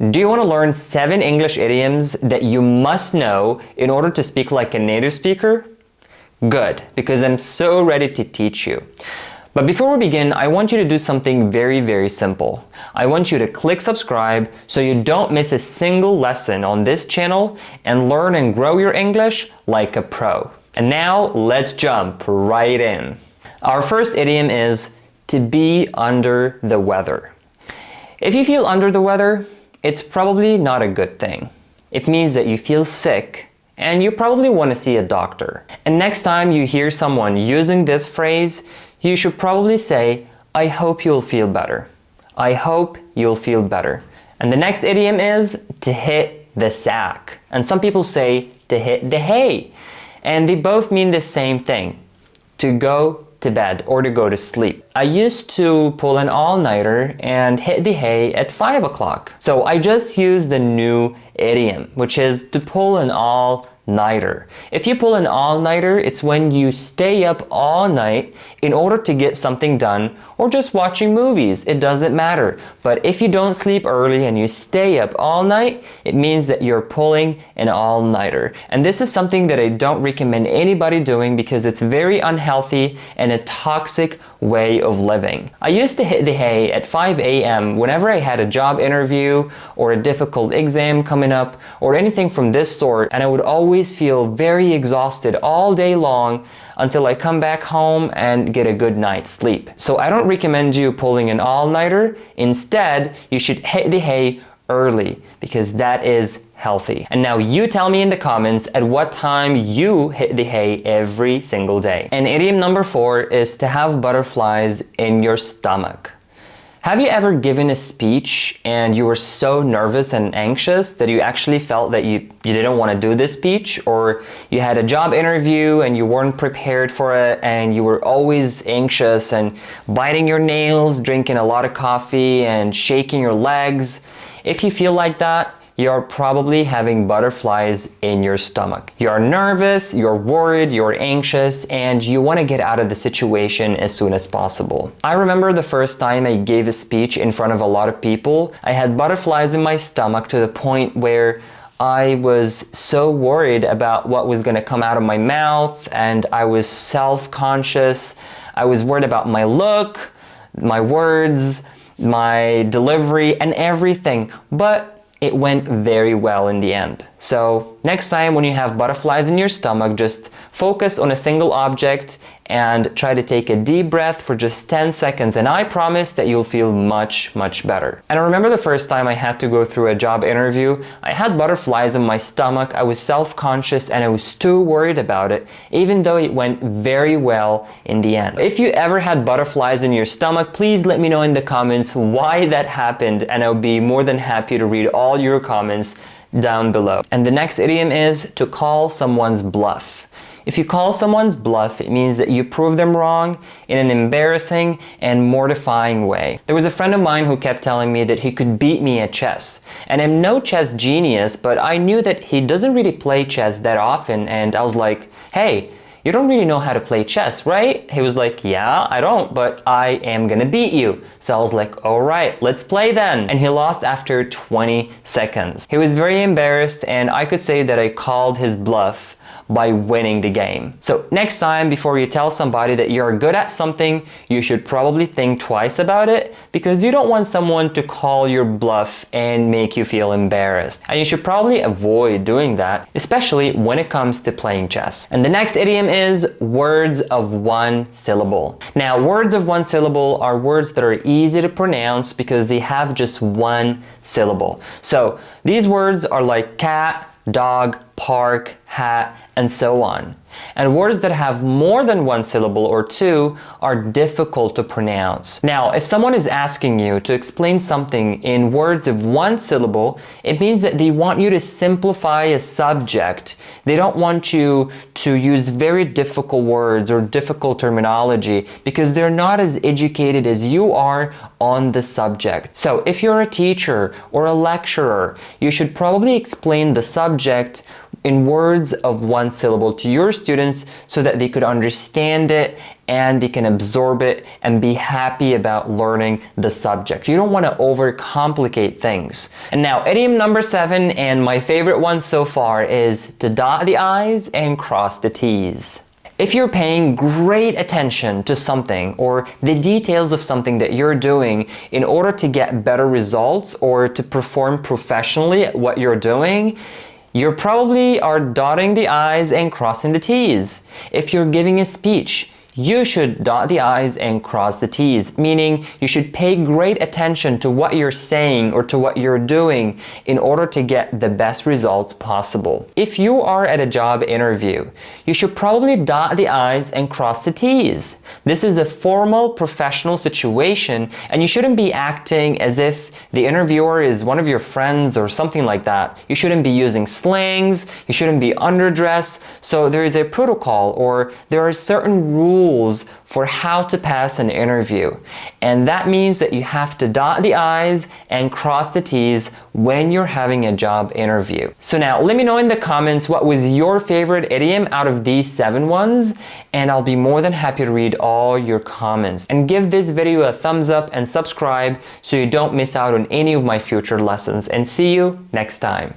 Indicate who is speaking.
Speaker 1: Do you want to learn 7 English idioms that you must know in order to speak like a native speaker? Good, because I'm so ready to teach you. But before we begin, I want you to do something very simple. I want you to click subscribe so you don't miss a single lesson on this channel and learn and grow your English like a pro. And now, let's jump right in. Our first idiom is to be under the weather. If you feel under the weather, it's probably not a good thing. It means that you feel sick and you probably want to see a doctor. And next time you hear someone using this phrase, you should probably say, I hope you'll feel better. I hope you'll feel better. And the next idiom is to hit the sack. And some people say to hit the hay. And they both mean the same thing, to go to bed or to go to sleep. I used to pull an all-nighter and hit the hay at 5 o'clock. So I just used the new idiom, which is to pull an all-nighter. If you pull an all-nighter, it's when you stay up all night in order to get something done, or just watching movies, it doesn't matter. But if you don't sleep early and you stay up all night, it means that you're pulling an all-nighter. And this is something that I don't recommend anybody doing because it's very unhealthy and a toxic way of living. I used to hit the hay at 5 a.m. whenever I had a job interview or a difficult exam coming up or anything from this sort, and I would always feel very exhausted all day long until I come back home and get a good night's sleep. So I don't recommend you pulling an all-nighter. Instead, you should hit the hay early because that is healthy. And now you tell me in the comments at what time you hit the hay every single day. And idiom number 4 is to have butterflies in your stomach. Have you ever given a speech and you were so nervous and anxious that you actually felt that you didn't want to do this speech? Or you had a job interview and you weren't prepared for it and you were always anxious and biting your nails, drinking a lot of coffee and shaking your legs? If you feel like that, you're probably having butterflies in your stomach. You're nervous, you're worried, you're anxious, and you want to get out of the situation as soon as possible. I remember the first time I gave a speech in front of a lot of people, I had butterflies in my stomach to the point where I was so worried about what was going to come out of my mouth, and I was self-conscious. I was worried about my look, my words, my delivery, and everything. But it went very well in the end. So next time when you have butterflies in your stomach, just focus on a single object and try to take a deep breath for just 10 seconds, and I promise that you'll feel much better. And I remember the first time I had to go through a job interview, I had butterflies in my stomach, I was self-conscious and I was too worried about it, even though it went very well in the end. If you ever had butterflies in your stomach, please let me know in the comments why that happened, and I'll be more than happy to read all your comments down below. And the next idiom is to call someone's bluff. If you call someone's bluff, it means that you prove them wrong in an embarrassing and mortifying way. There was a friend of mine who kept telling me that he could beat me at chess. And I'm no chess genius, but I knew that he doesn't really play chess that often, and I was like, hey, you don't really know how to play chess, right? He was like, yeah, I don't, but I am gonna beat you. So I was like, all right, let's play then. And he lost after 20 seconds. He was very embarrassed, and I could say that I called his bluff by winning the game. So next time, before you tell somebody that you're good at something, you should probably think twice about it, because you don't want someone to call your bluff and make you feel embarrassed. And you should probably avoid doing that, especially when it comes to playing chess. And the next idiom is words of one syllable. Now, words of one syllable are words that are easy to pronounce because they have just one syllable. So these words are like cat, dog, park, hat, and so on. And words that have more than one syllable or two are difficult to pronounce. Now, if someone is asking you to explain something in words of one syllable, it means that they want you to simplify a subject. They don't want you to use very difficult words or difficult terminology because they're not as educated as you are on the subject. So if you're a teacher or a lecturer, you should probably explain the subject in words of one syllable to your students so that they could understand it and they can absorb it and be happy about learning the subject. You don't want to overcomplicate things. And now, idiom number 7, and my favorite one so far, is to dot the I's and cross the T's. If you're paying great attention to something or the details of something that you're doing in order to get better results or to perform professionally at what you're doing, you probably are dotting the I's and crossing the T's. If you're giving a speech, you should dot the I's and cross the T's, meaning you should pay great attention to what you're saying or to what you're doing in order to get the best results possible. If you are at a job interview, you should probably dot the I's and cross the T's. This is a formal, professional situation, and you shouldn't be acting as if the interviewer is one of your friends or something like that. You shouldn't be using slangs, you shouldn't be underdressed. So there is a protocol, or there are certain rules for how to pass an interview. And that means that you have to dot the I's and cross the T's when you're having a job interview. So now, let me know in the comments what was your favorite idiom out of these 7 ones, and I'll be more than happy to read all your comments. And give this video a thumbs up and subscribe so you don't miss out on any of my future lessons. And see you next time.